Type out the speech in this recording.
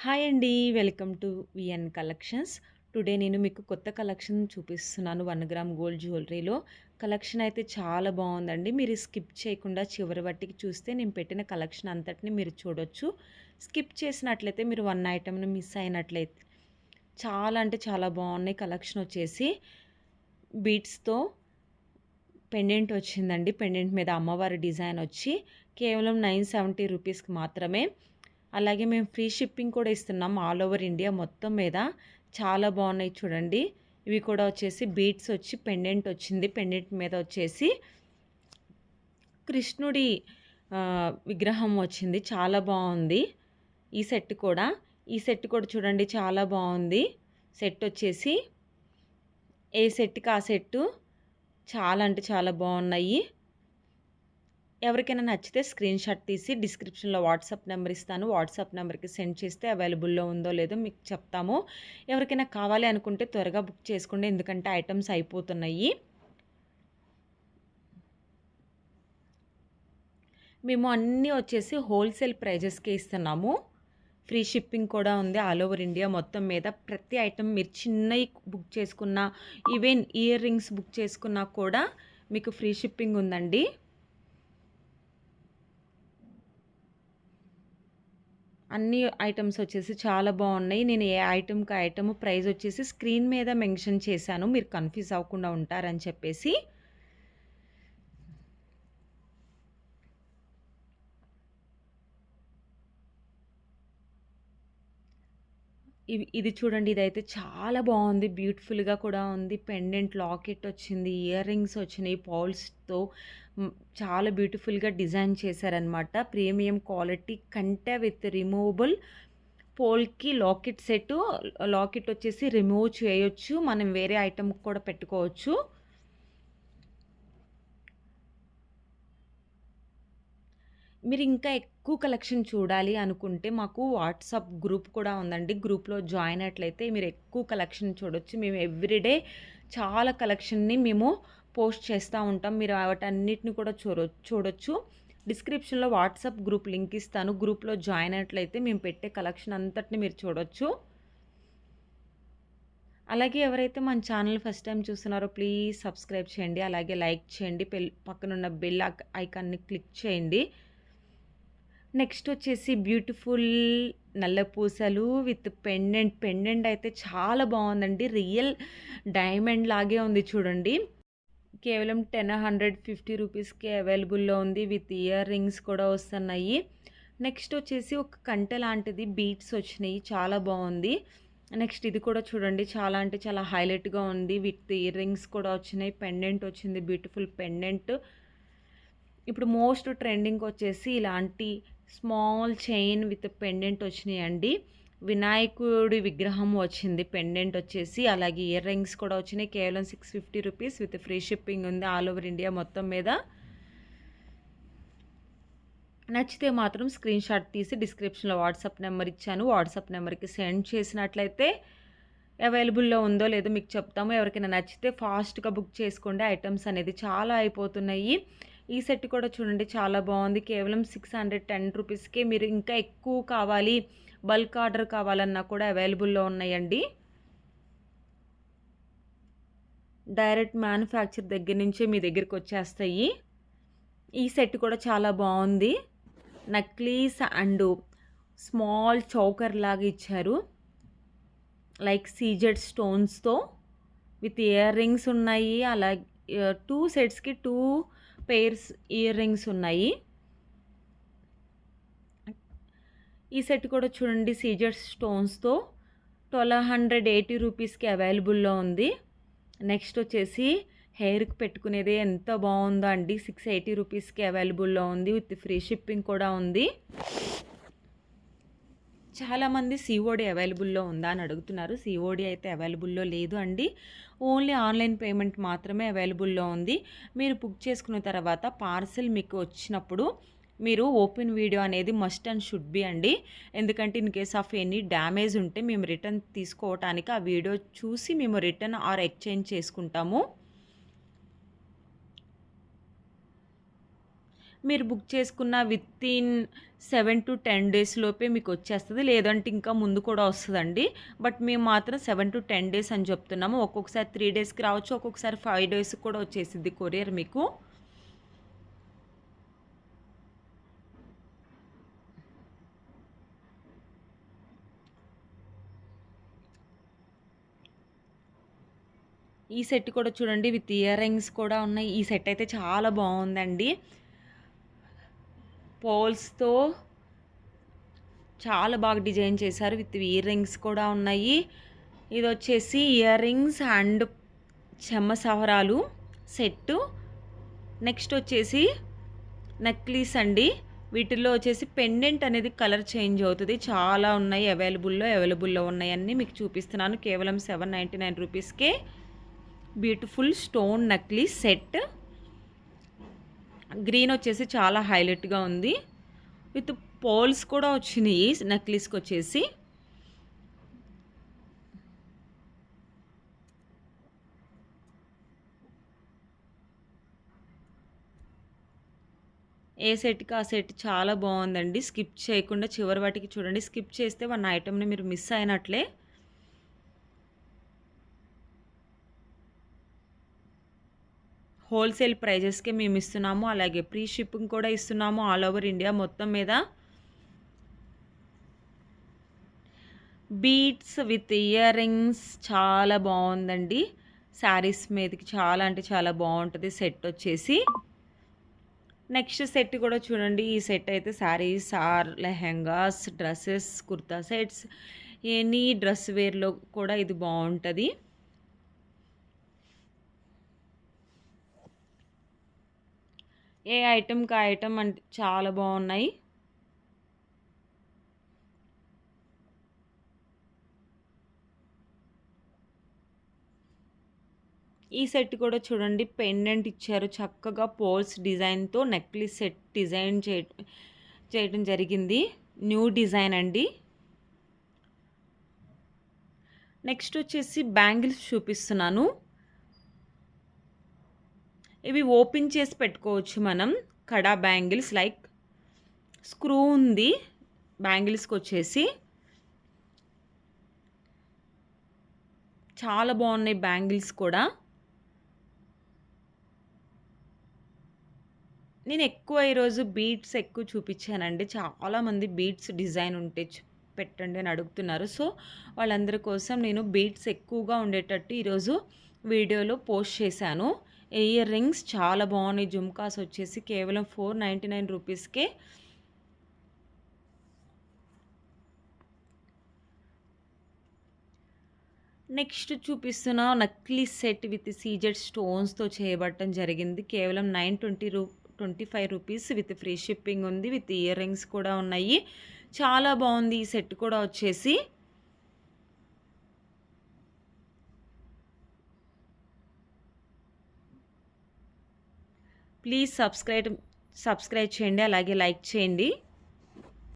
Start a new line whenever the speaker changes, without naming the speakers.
Hi అండి. Welcome to VN collections. Today నేను మీకు కొత్త కలెక్షన్ చూపిస్తున్నాను. 1 గ్రామ్ గోల్డ్ జ్యువెలరీలో కలెక్షన్ అయితే చాలా బాగుందండి. మీరు స్కిప్ చేయకుండా చివరి వట్టికి చూస్తే నేను పెట్టిన కలెక్షన్ అంతటిని మీరు చూడొచ్చు. స్కిప్ చేసినట్లయితే మీరు 1 ఐటెమ్‌ని మిస్ అయినట్లయితే చాలా అంటే చాలా బాగున్నాయి. కలెక్షన్ వచ్చేసి బీడ్స్‌తో పెండెంట్ వచ్చిందండి. పెండెంట్ మీద అమ్మవారి డిజైన్ వచ్చి కేవలం 970 రూపీస్‌కి మాత్రమే. అలాగే మేము ఫ్రీ షిప్పింగ్ కూడా ఇస్తున్నాం ఆల్ ఓవర్ ఇండియా మొత్తం మీద. చాలా బాగున్నాయి చూడండి. ఇవి కూడా వచ్చేసి బీడ్స్ వచ్చి పెండెంట్ వచ్చింది. పెండెంట్ మీద వచ్చేసి కృష్ణుడి విగ్రహం వచ్చింది. చాలా బాగుంది ఈ సెట్ కూడా. ఈ సెట్ కూడా చూడండి చాలా బాగుంది. సెట్ వచ్చేసి ఏ సెట్‌కి ఆ సెట్టు చాలా అంటే చాలా బాగున్నాయి. ఎవరికైనా నచ్చితే స్క్రీన్‌షాట్ తీసి డిస్క్రిప్షన్‌లో వాట్సాప్ నెంబర్ ఇస్తాను. వాట్సాప్ నెంబర్‌కి సెండ్ చేస్తే అవైలబుల్‌లో ఉందో లేదో మీకు చెప్తాము. ఎవరికైనా కావాలి అనుకుంటే త్వరగా బుక్ చేసుకోండి. ఎందుకంటే ఐటెమ్స్ అయిపోతున్నాయి. మేము అన్నీ వచ్చేసి హోల్‌సేల్ ప్రైజెస్‌కే ఇస్తున్నాము. ఫ్రీ షిప్పింగ్ కూడా ఉంది ఆల్ ఓవర్ ఇండియా మొత్తం మీద. ప్రతి ఐటెమ్ మీరు చిన్నయి బుక్ చేసుకున్నా, ఈవెన్ ఇయర్ రింగ్స్ బుక్ చేసుకున్నా కూడా మీకు ఫ్రీ షిప్పింగ్ ఉందండి. అన్ని ఐటెమ్స్ వచ్చేసి చాలా బాగున్నాయి. నేను ఏ ఐటెమ్‌కి ఐటెమ్ ప్రైస్ వచ్చేసి స్క్రీన్ మీద మెన్షన్ చేశాను. మీరు కన్‌ఫ్యూజ్ అవ్వకుండా ఉంటారని చెప్పేసి. ఇది చూడండి. ఇదైతే చాలా బాగుంది. బ్యూటిఫుల్‌గా కూడా ఉంది. పెండెంట్ లాకెట్ వచ్చింది. ఇయర్ రింగ్స్ వచ్చినాయి పౌల్స్‌తో. చాలా బ్యూటిఫుల్‌గా డిజైన్ చేశారనమాట. ప్రీమియం క్వాలిటీ కంటే విత్ రిమూవబుల్ పోల్‌కి లాకెట్ సెట్టు. లాకెట్ వచ్చేసి రిమూవ్ చేయొచ్చు. మనం వేరే ఐటెమ్‌కి కూడా పెట్టుకోవచ్చు. మీరు ఇంకా ఎక్కువ కలెక్షన్ చూడాలి అనుకుంటే మాకు వాట్సాప్ గ్రూప్ కూడా ఉందండి. గ్రూప్‌లో జాయిన్ అయ్యినట్లయితే మీరు ఎక్కువ కలెక్షన్ చూడొచ్చు. మేము ఎవ్రీడే చాలా కలెక్షన్‌ని మేము పోస్ట్ చేస్తూ ఉంటాం. మీరు వాటన్నిటిని కూడా చూడొచ్చు. డిస్క్రిప్షన్‌లో వాట్సాప్ గ్రూప్ లింక్ ఇస్తాను. గ్రూప్‌లో జాయిన్ అయినట్లయితే మేము పెట్టే కలెక్షన్ అంతటిని మీరు చూడొచ్చు. అలాగే ఎవరైతే మన ఛానల్ ఫస్ట్ టైమ్ చూస్తున్నారో ప్లీజ్ సబ్స్క్రైబ్ చేయండి. అలాగే లైక్ చేయండి. పక్కనున్న బెల్ ఐకాన్‌ని క్లిక్ చేయండి. నెక్స్ట్ వచ్చేసి బ్యూటిఫుల్ నల్ల పూసలు విత్ పెండెంట్. పెండెంట్ అయితే చాలా బాగుందండి. రియల్ డైమండ్ లాగే ఉంది చూడండి. కేవలం 150 రూపీస్‌కే అవైలబుల్‌లో ఉంది. విత్ ఇయర్ రింగ్స్ కూడా వస్తున్నాయి. నెక్స్ట్ వచ్చేసి ఒక కంటె లాంటిది బీడ్స్ వచ్చినాయి. చాలా బాగుంది. నెక్స్ట్ ఇది కూడా చూడండి. చాలా అంటే చాలా హైలైట్‌గా ఉంది. విత్ ఇయర్ రింగ్స్ కూడా వచ్చినాయి. పెండెంట్ వచ్చింది. Beautiful pendant. ఇప్పుడు మోస్ట్ ట్రెండింగ్ వచ్చేసి ఇలాంటి స్మాల్ చైన్ విత్ పెండెంట్ వచ్చినాయండి. వినాయకుడి విగ్రహం వచ్చింది పెండెంట్ వచ్చేసి. అలాగే ఇయర్ రింగ్స్ కూడా వచ్చినాయి. కేవలం 650 రూపీస్ విత్ ఫ్రీ షిప్పింగ్ ఉంది ఆల్ ఓవర్ ఇండియా మొత్తం మీద. నచ్చితే మాత్రం స్క్రీన్‌షాట్ తీసి డిస్క్రిప్షన్‌లో వాట్సాప్ నెంబర్ ఇచ్చాను. వాట్సాప్ నెంబర్‌కి సెండ్ చేసినట్లయితే అవైలబుల్‌లో ఉందో లేదో మీకు చెప్తాము. ఎవరికైనా నచ్చితే ఫాస్ట్‌గా బుక్ చేసుకోండి. ఐటెమ్స్ అనేది చాలా అయిపోతున్నాయి. ఈ సెట్ కూడా చూడండి చాలా బాగుంది. కేవలం 610 రూపీస్‌కే మీరు ఇంకా ఎక్కువ కావాలి, బల్క్ ఆర్డర్ కావాలన్నా కూడా అవైలబుల్‌లో ఉన్నాయండి. డైరెక్ట్ మ్యానుఫ్యాక్చర్ దగ్గర నుంచే మీ దగ్గరికి వచ్చేస్తాయి. ఈ సెట్ కూడా చాలా బాగుంది. నక్లీస్ అండ్ స్మాల్ చౌకర్ లాగా ఇచ్చారు. లైక్ సీజెడ్ స్టోన్స్‌తో విత్ ఇయర్ రింగ్స్ ఉన్నాయి. అలాగే 2 సెట్స్‌కి 2 పెయిర్స్ ఇయర్ రింగ్స్ ఉన్నాయి. ఈ సెట్ కూడా చూడండి సీజెడ్ స్టోన్స్‌తో 1280 రూపీస్‌కి అవైలబుల్‌లో ఉంది. నెక్స్ట్ వచ్చేసి హెయిర్‌కి పెట్టుకునేది ఎంత బాగుందో అండి. 680 రూపీస్‌కి అవైలబుల్‌లో ఉంది. విత్ ఫ్రీ షిప్పింగ్ కూడా ఉంది. చాలామంది సీఓడీ అవైలబుల్‌లో ఉందా అని అడుగుతున్నారు. సీఓడీ అయితే అవైలబుల్‌లో లేదు అండి. ఓన్లీ ఆన్‌లైన్ పేమెంట్ మాత్రమే అవైలబుల్‌లో ఉంది. మీరు బుక్ చేసుకున్న తర్వాత పార్సెల్ మీకు వచ్చినప్పుడు మీరు ఓపెన్ వీడియో అనేది మస్ట్ అండ్ షుడ్ బి అండి. ఎందుకంటే in case of any damage ఉంటే మేము రిటర్న్ తీసుకోవటానికి ఆ వీడియో చూసి మేము రిటర్న్ ఆర్ ఎక్స్చేంజ్ చేసుకుంటాము. మీరు బుక్ చేసుకున్న వితిన్ 7-10 డేస్ లోపే మీకొచ్చేస్తది. లేదంటే ఇంకా ముందు కూడా వస్తదండి. బట్ మేము మాత్రం 7-10 డేస్ అని చెప్తున్నాము. ఒక్కొక్కసారి 3 డేస్‌కి రావచ్చు. ఒక్కొక్కసారి 5 డేస్‌కి కూడా వచ్చేసిద్ది కొరియర్ మీకు. ఈ సెట్ కూడా చూడండి విత్ ఇయర్ రింగ్స్ కూడా ఉన్నాయి. ఈ సెట్ అయితే చాలా బావుందండి. పోల్స్‌తో చాలా బాగా డిజైన్ చేశారు. విత్ ఇయర్ రింగ్స్ కూడా ఉన్నాయి. ఇదొచ్చేసి ఇయర్ రింగ్స్ అండ్ చెమ్మ సవరాలు సెట్టు. నెక్స్ట్ వచ్చేసి నెక్లెస్ అండి. వీటిల్లో వచ్చేసి పెండెంట్ అనేది కలర్ చేంజ్ అవుతది. చాలా ఉన్నాయి అవైలబుల్‌లో ఉన్నాయన్నీ మీకు చూపిస్తున్నాను. కేవలం 799 రూపీస్‌కే beautiful stone necklace set. Green వచ్చేసి చాలా హైలైట్‌గా ఉంది. విత్ పోల్స్ కూడా వచ్చినాయి నెక్లెస్‌కొచ్చేసి. ఏ సెట్‌కి ఆ సెట్ చాలా బావుందండి. స్కిప్ చేయకుండా చివరి వాటికి చూడండి. స్కిప్ చేస్తే 1 ఐటెమ్‌ని మీరు మిస్ అయినట్లే. హోల్‌సేల్ ప్రైజెస్‌కే మేమిస్తున్నాము. అలాగే ఫ్రీ షిప్పింగ్ కూడా ఇస్తున్నాము ఆల్ ఓవర్ ఇండియా మొత్తం మీద. బీడ్స్ విత్ ఇయర్ రింగ్స్ చాలా బావుందండి. శారీస్ మీదకి చాలా అంటే చాలా బావుంటది సెట్ వచ్చేసి. నెక్స్ట్ సెట్ కూడా చూడండి. ఈ సెట్ అయితే saris or lehengas, dresses, kurta sets any dress వేర్‌లో కూడా ఇది బావుంటది. ఏ ఐటెమ్‌కి ఆ ఐటెమ్ అంటే చాలా బావున్నాయి. ఈ సెట్ కూడా చూడండి పెండెంట్ ఇచ్చారు. చక్కగా పోల్స్ డిజైన్‌తో నెక్లెస్ సెట్ డిజైన్ చేయడం జరిగింది. న్యూ డిజైన్ అండి. నెక్స్ట్ వచ్చేసి బ్యాంగిల్స్ చూపిస్తున్నాను. ఇవి ఓపెన్ చేసి పెట్టుకోవచ్చు మనం. కడా బ్యాంగిల్స్ లైక్ స్క్రూ ఉంది బ్యాంగిల్స్‌కొచ్చేసి. చాలా బాగున్నాయి బ్యాంగిల్స్ కూడా. నేను ఎక్కువ ఈరోజు బీడ్స్ ఎక్కువ చూపించానండి. చాలామంది బీడ్స్ డిజైన్ ఉంటే పెట్టండి అని అడుగుతున్నారు. సో, వాళ్ళందరి కోసం నేను బీడ్స్ ఎక్కువగా ఉండేటట్టు ఈరోజు వీడియోలో పోస్ట్ చేశాను. ఇయర్ రింగ్స్ చాలా బాగున్నాయి. జుమ్కాస్ వచ్చేసి కేవలం 499 రూపీస్‌కే. నెక్స్ట్ చూపిస్తున్న నక్లీస్ సెట్ విత్ సీజెడ్ స్టోన్స్‌తో చేయబడటం జరిగింది. కేవలం 925 రూపీస్ విత్ ఫ్రీ షిప్పింగ్ ఉంది. విత్ ఇయర్ రింగ్స్ కూడా ఉన్నాయి. చాలా బాగుంది ఈ సెట్ కూడా వచ్చేసి. ప్లీజ్ సబ్స్క్రైబ్ చేయండి. అలాగే లైక్ చేయండి.